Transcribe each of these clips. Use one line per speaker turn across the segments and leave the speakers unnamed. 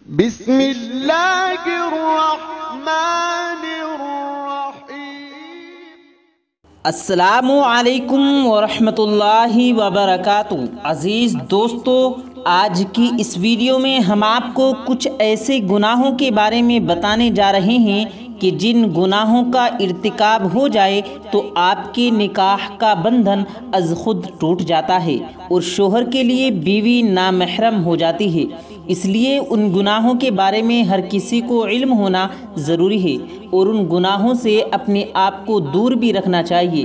بسم اللہ الرحمن الرحیم۔
السلام علیکم ورحمۃ اللہ وبرکاتہ۔ عزیز دوستو، آج کی اس ویڈیو میں ہم آپ کو کچھ ایسے گناہوں کے بارے میں بتانے جا رہے ہیں کہ جن گناہوں کا ارتکاب ہو جائے تو آپ کے نکاح کا بندھن از خود ٹوٹ جاتا ہے اور شوہر کے لیے بیوی نامحرم ہو جاتی ہے۔ اس لیے ان گناہوں کے بارے میں ہر کسی کو علم ہونا ضروری ہے اور ان گناہوں سے اپنے آپ کو دور بھی رکھنا چاہیے۔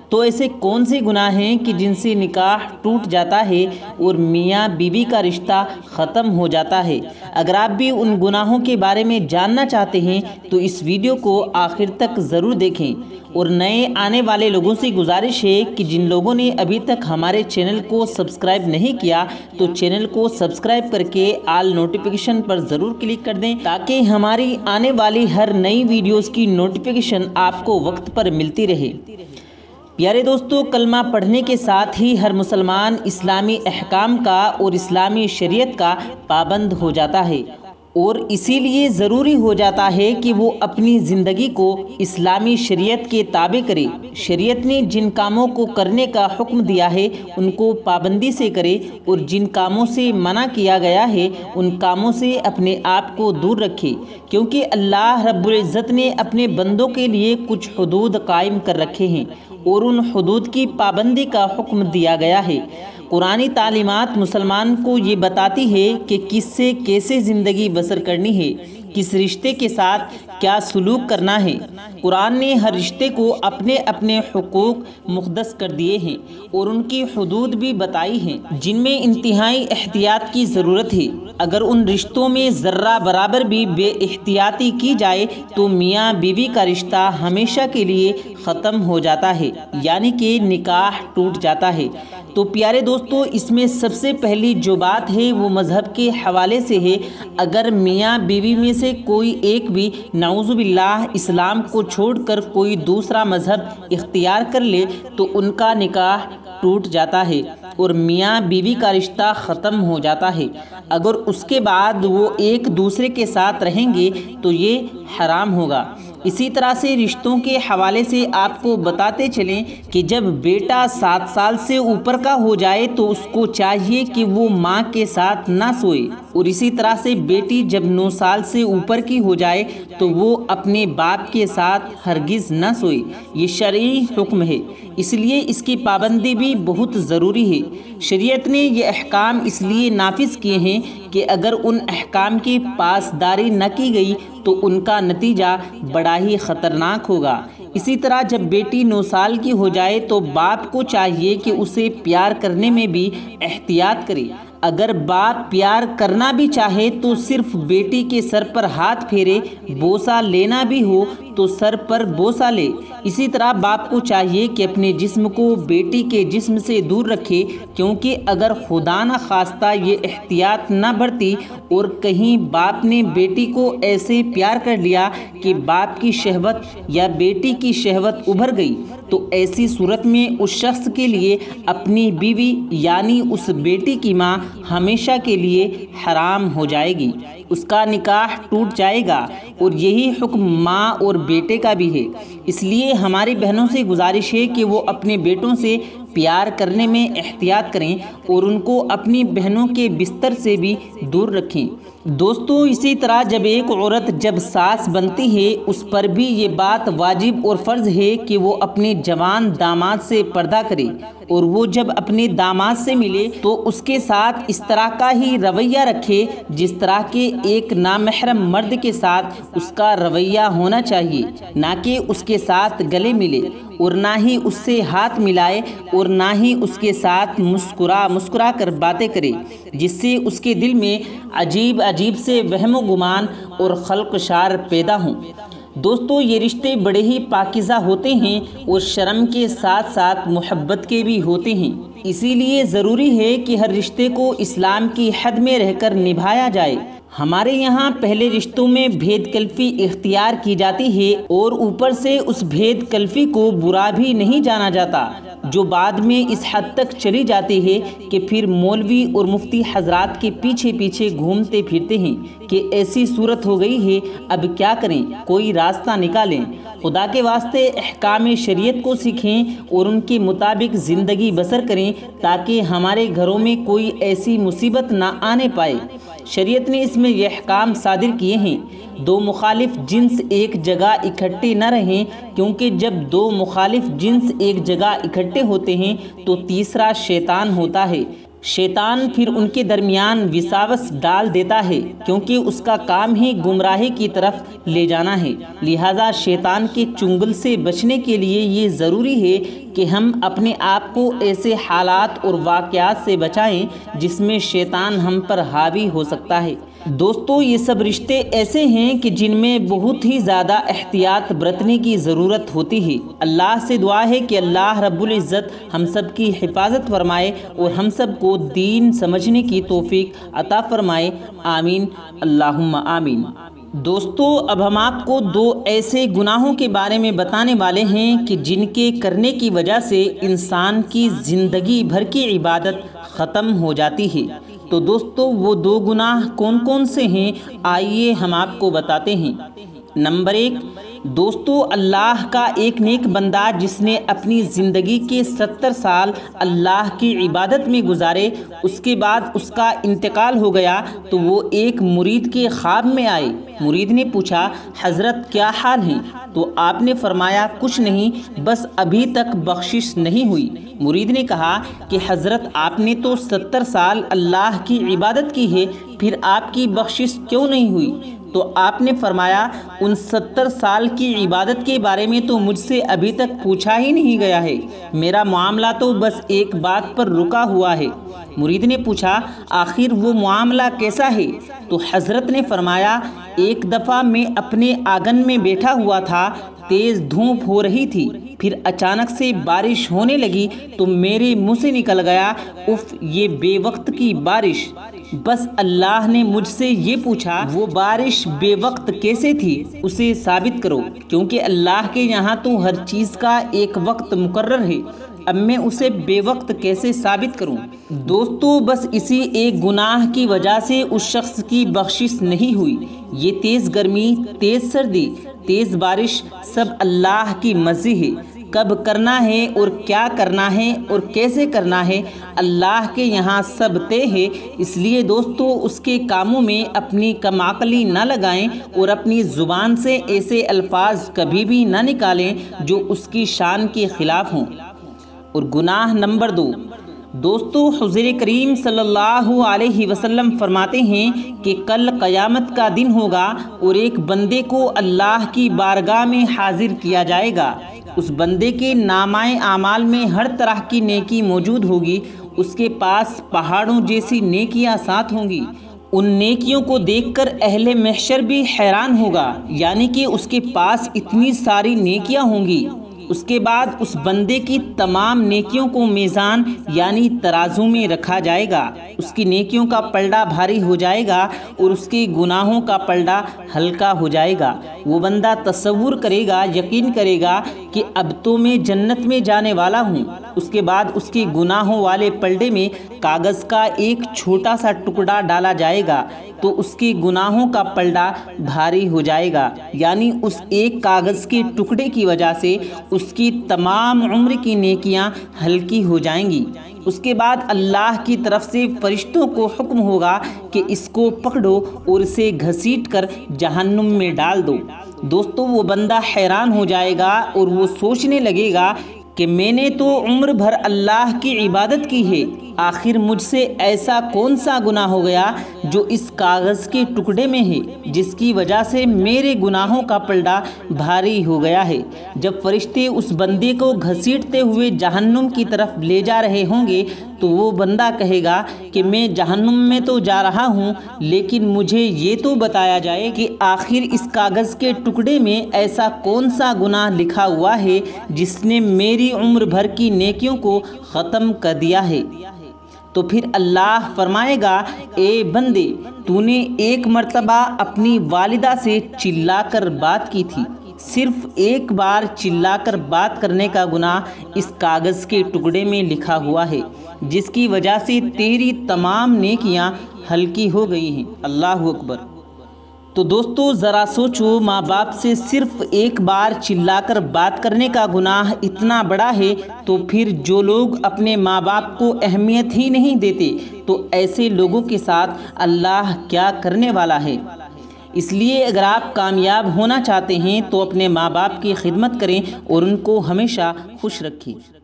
تو ایسے کون سے گناہ ہیں کہ جن سے نکاح ٹوٹ جاتا ہے اور میاں بیوی کا رشتہ ختم ہو جاتا ہے؟ اگر آپ بھی ان گناہوں کے بارے میں جاننا چاہتے ہیں تو اس ویڈیو کو آخر تک ضرور دیکھیں، اور نئے آنے والے لوگوں سے گزارش ہے کہ جن لوگوں نے ابھی تک ہمارے چینل کو سبسکرائب نہیں کیا تو چینل کو سبسکرائب کر کے آل نوٹیفیکیشن پر ضرور کلک کر دیں تاکہ ہماری آنے والی ہر نئی ویڈیوز کی نوٹیفیکیشن آپ کو وقت پر ملتی رہے۔ پیارے دوستو، کلمہ پڑھنے کے ساتھ ہی ہر مسلمان اسلامی احکام کا اور اسلامی شریعت کا پابند ہو جاتا ہے، اور اسی لیے ضروری ہو جاتا ہے کہ وہ اپنی زندگی کو اسلامی شریعت کے تابع کرے۔ شریعت نے جن کاموں کو کرنے کا حکم دیا ہے ان کو پابندی سے کرے، اور جن کاموں سے منع کیا گیا ہے ان کاموں سے اپنے آپ کو دور رکھے، کیونکہ اللہ رب العزت نے اپنے بندوں کے لیے کچھ حدود قائم کر رکھے ہیں اور ان حدود کی پابندی کا حکم دیا گیا ہے۔ قرآنی تعلیمات مسلمان کو یہ بتاتی ہے کہ کس سے کیسے زندگی بسر کرنی ہے، کس رشتے کے ساتھ کیا سلوک کرنا ہے۔ قرآن نے ہر رشتے کو اپنے اپنے حقوق مختص کر دیے ہیں اور ان کی حدود بھی بتائی ہیں جن میں انتہائی احتیاط کی ضرورت ہے۔ اگر ان رشتوں میں ذرہ برابر بھی بے احتیاطی کی جائے تو میاں بیوی کا رشتہ ہمیشہ کے لیے ختم ہو جاتا ہے، یعنی کہ نکاح ٹوٹ جاتا ہے۔ تو پیارے دوستو، اس میں سب سے پہلی جو بات ہے وہ مذہب کے حوالے سے ہے۔ اگر میاں بیوی میں سے کوئی ایک بھی نعوذ باللہ اسلام کو چھوڑ کر کوئی دوسرا مذہب اختیار کر لے تو ان کا نکاح ٹوٹ جاتا ہے اور میاں بیوی کا رشتہ ختم ہو جاتا ہے۔ اگر اس کے بعد وہ ایک دوسرے کے ساتھ رہیں گے تو یہ حرام ہوگا۔ اسی طرح سے رشتوں کے حوالے سے آپ کو بتاتے چلیں کہ جب بیٹا 7 سال سے اوپر کا ہو جائے تو اس کو چاہیے کہ وہ ماں کے ساتھ نہ سوئے، اور اسی طرح سے بیٹی جب 9 سال سے اوپر کی ہو جائے تو وہ اپنے باپ کے ساتھ ہرگز نہ سوئے۔ یہ شرعی حکم ہے، اس لیے اس کی پابندی بھی بہت ضروری ہے۔ شریعت نے یہ احکام اس لیے نافذ کیے ہیں کہ اگر ان احکام کی پاسداری نہ کی گئی تو ان کا نتیجہ بڑا ہی خطرناک ہوگا۔ اسی طرح جب بیٹی 9 سال کی ہو جائے تو باپ کو چاہیے کہ اسے پیار کرنے میں بھی احتیاط کرے۔ اگر باپ پیار کرنا بھی چاہے تو صرف بیٹی کے سر پر ہاتھ پھیرے، بوسہ لینا بھی ہو تو سر پر بوسہ لے۔ اسی طرح باپ کو چاہیے کہ اپنے جسم کو بیٹی کے جسم سے دور رکھے، کیونکہ اگر خدا نہ خواستہ یہ احتیاط نہ برتی اور کہیں باپ نے بیٹی کو ایسے پیار کر لیا کہ باپ کی شہوت یا بیٹی کی شہوت ابھر گئی تو ایسی صورت میں اس شخص کے لیے اپنی بیوی یعنی اس بیٹی کی ماں ہمیشہ کے لیے حرام ہو جائے گی، اس کا نکاح ٹوٹ جائے گا، اور یہی حکم ماں اور بیٹے کا بھی ہے۔ اس لیے ہماری بہنوں سے گزارش ہے کہ وہ اپنے بیٹوں سے پیار کرنے میں احتیاط کریں اور ان کو اپنی بہنوں کے بستر سے بھی دور رکھیں۔ دوستو، اسی طرح جب ایک عورت جب ساس بنتی ہے اس پر بھی یہ بات واجب اور فرض ہے کہ وہ اپنے جوان داماد سے پردہ کرے، اور وہ جب اپنے داماد سے ملے تو اس کے ساتھ اس طرح کا ہی رویہ رکھے جس طرح کے ایک نامحرم مرد کے ساتھ اس کا رویہ ہونا چاہیے، نہ کہ اس کے ساتھ گلے ملے، اور نہ ہی اس سے ہاتھ ملائے، اور نہ ہی اس کے ساتھ مسکرا کر باتیں کرے جس سے اس کے دل میں عجیب سے وہم و گمان اور خلقشار پیدا ہوں۔ دوستو، یہ رشتے بڑے ہی پاکیزہ ہوتے ہیں اور شرم کے ساتھ ساتھ محبت کے بھی ہوتے ہیں۔ اسی لیے ضروری ہے کہ ہر رشتے کو اسلام کی حد میں رہ کر نبھایا جائے۔ ہمارے یہاں پہلے رشتوں میں بھید کلفی اختیار کی جاتی ہے اور اوپر سے اس بھید کلفی کو برا بھی نہیں جانا جاتا۔ جو بعد میں اس حد تک چلی جاتی ہے کہ پھر مولوی اور مفتی حضرات کے پیچھے پیچھے گھومتے پھرتے ہیں کہ ایسی صورت ہو گئی ہے، اب کیا کریں، کوئی راستہ نکالیں۔ خدا کے واسطے احکام شریعت کو سیکھیں اور ان کے مطابق زندگی بسر کریں تاکہ ہمارے گھروں میں کوئی ایسی مصیبت نہ آنے پائے۔ شریعت نے اس میں یہ احکام صادر کیے ہیں: دو مخالف جنس ایک جگہ اکٹھے نہ رہیں، کیونکہ جب دو مخالف جنس ایک جگہ اکٹھے ہوتے ہیں تو تیسرا شیطان ہوتا ہے۔ شیطان پھر ان کے درمیان وساوس ڈال دیتا ہے، کیونکہ اس کا کام ہی گمراہی کی طرف لے جانا ہے۔ لہٰذا شیطان کے چنگل سے بچنے کے لیے یہ ضروری ہے کہ ہم اپنے آپ کو ایسے حالات اور واقعات سے بچائیں جس میں شیطان ہم پر حاوی ہو سکتا ہے۔ دوستو، یہ سب رشتے ایسے ہیں کہ جن میں بہت ہی زیادہ احتیاط برتنے کی ضرورت ہوتی ہے۔ اللہ سے دعا ہے کہ اللہ رب العزت ہم سب کی حفاظت فرمائے اور ہم سب کو دین سمجھنے کی توفیق عطا فرمائے، آمین اللہم آمین۔ دوستو، اب ہم آپ کو دو ایسے گناہوں کے بارے میں بتانے والے ہیں کہ جن کے کرنے کی وجہ سے انسان کی زندگی بھر کی عبادت ختم ہو جاتی ہے۔ تو دوستو، وہ دو گناہ کون کون سے ہیں، آئیے ہم آپ کو بتاتے ہیں۔ نمبر 1، دوستو، اللہ کا ایک نیک بندہ جس نے اپنی زندگی کے 70 سال اللہ کی عبادت میں گزارے، اس کے بعد اس کا انتقال ہو گیا تو وہ ایک مرید کے خواب میں آئے۔ مرید نے پوچھا، حضرت کیا حال ہیں؟ تو آپ نے فرمایا، کچھ نہیں، بس ابھی تک بخشش نہیں ہوئی۔ مرید نے کہا کہ حضرت آپ نے تو 70 سال اللہ کی عبادت کی ہے، پھر آپ کی بخشش کیوں نہیں ہوئی؟ تو آپ نے فرمایا، ان 70 سال کی عبادت کے بارے میں تو مجھ سے ابھی تک پوچھا ہی نہیں گیا ہے، میرا معاملہ تو بس ایک بات پر رکا ہوا ہے۔ مرید نے پوچھا، آخر وہ معاملہ کیسا ہے؟ تو حضرت نے فرمایا، ایک دفعہ میں اپنے آنگن میں بیٹھا ہوا تھا، تیز دھوپ ہو رہی تھی، پھر اچانک سے بارش ہونے لگی تو میرے منہ سے نکل گیا، اف، یہ بے وقت کی بارش۔ بس اللہ نے مجھ سے یہ پوچھا، وہ بارش بے وقت کیسے تھی، اسے ثابت کرو، کیونکہ اللہ کے یہاں تو ہر چیز کا ایک وقت مقرر ہے، اب میں اسے بے وقت کیسے ثابت کروں؟ دوستو، بس اسی ایک گناہ کی وجہ سے اس شخص کی بخشش نہیں ہوئی۔ یہ تیز گرمی، تیز سردی، تیز بارش سب اللہ کی مرضی ہے، کب کرنا ہے اور کیا کرنا ہے اور کیسے کرنا ہے، اللہ کے یہاں سب طے ہے۔ اس لیے دوستو، اس کے کاموں میں اپنی کم عقلی نہ لگائیں اور اپنی زبان سے ایسے الفاظ کبھی بھی نہ نکالیں جو اس کی شان کے خلاف ہوں۔ اور گناہ نمبر 2، دوستو، حضور کریم صلی اللہ علیہ وسلم فرماتے ہیں کہ کل قیامت کا دن ہوگا اور ایک بندے کو اللہ کی بارگاہ میں حاضر کیا جائے گا۔ اس بندے کے نامۂ اعمال میں ہر طرح کی نیکی موجود ہوگی، اس کے پاس پہاڑوں جیسی نیکیاں ساتھ ہوں گی۔ ان نیکیوں کو دیکھ کر اہل محشر بھی حیران ہوگا، یعنی کہ اس کے پاس اتنی ساری نیکیاں ہوں گی۔ اس کے بعد اس بندے کی تمام نیکیوں کو میزان یعنی ترازو میں رکھا جائے گا، اس کی نیکیوں کا پلڑا بھاری ہو جائے گا اور اس کے گناہوں کا پلڑا ہلکا ہو جائے گا۔ وہ بندہ تصور کرے گا، یقین کرے گا کہ اب تو میں جنت میں جانے والا ہوں۔ اس کے بعد اس کے گناہوں والے پلڑے میں کاغذ کا ایک چھوٹا سا ٹکڑا ڈالا جائے گا تو اس کے گناہوں کا پلڑا بھاری ہو جائے گا، یعنی اس ایک کاغذ کے ٹکڑے کی وجہ سے اس کی تمام عمر کی نیکیاں ہلکی ہو جائیں گی۔ اس کے بعد اللہ کی طرف سے فرشتوں کو حکم ہوگا کہ اس کو پکڑو اور اسے گھسیٹ کر جہنم میں ڈال دو۔ دوستو، وہ بندہ حیران ہو جائے گا اور وہ سوچنے لگے گا کہ میں نے تو عمر بھر اللہ کی عبادت کی ہے، آخر مجھ سے ایسا کون سا گناہ ہو گیا جو اس کاغذ کے ٹکڑے میں ہے، جس کی وجہ سے میرے گناہوں کا پلڑا بھاری ہو گیا ہے۔ جب فرشتے اس بندے کو گھسیٹتے ہوئے جہنم کی طرف لے جا رہے ہوں گے تو وہ بندہ کہے گا کہ میں جہنم میں تو جا رہا ہوں، لیکن مجھے یہ تو بتایا جائے کہ آخر اس کاغذ کے ٹکڑے میں ایسا کون سا گناہ لکھا ہوا ہے جس نے میری عمر بھر کی نیکیوں کو ختم کر دیا ہے۔ تو پھر اللہ فرمائے گا، اے بندے، تو نے ایک مرتبہ اپنی والدہ سے چلا کر بات کی تھی، صرف ایک بار چلا کر بات کرنے کا گناہ اس کاغذ کے ٹکڑے میں لکھا ہوا ہے، جس کی وجہ سے تیری تمام نیکیاں ہلکی ہو گئی ہیں۔ اللہ اکبر۔ تو دوستو ذرا سوچو، ماں باپ سے صرف ایک بار چلا کر بات کرنے کا گناہ اتنا بڑا ہے، تو پھر جو لوگ اپنے ماں باپ کو اہمیت ہی نہیں دیتے، تو ایسے لوگوں کے ساتھ اللہ کیا کرنے والا ہے۔ اس لیے اگر آپ کامیاب ہونا چاہتے ہیں تو اپنے ماں باپ کی خدمت کریں اور ان کو ہمیشہ خوش رکھیں۔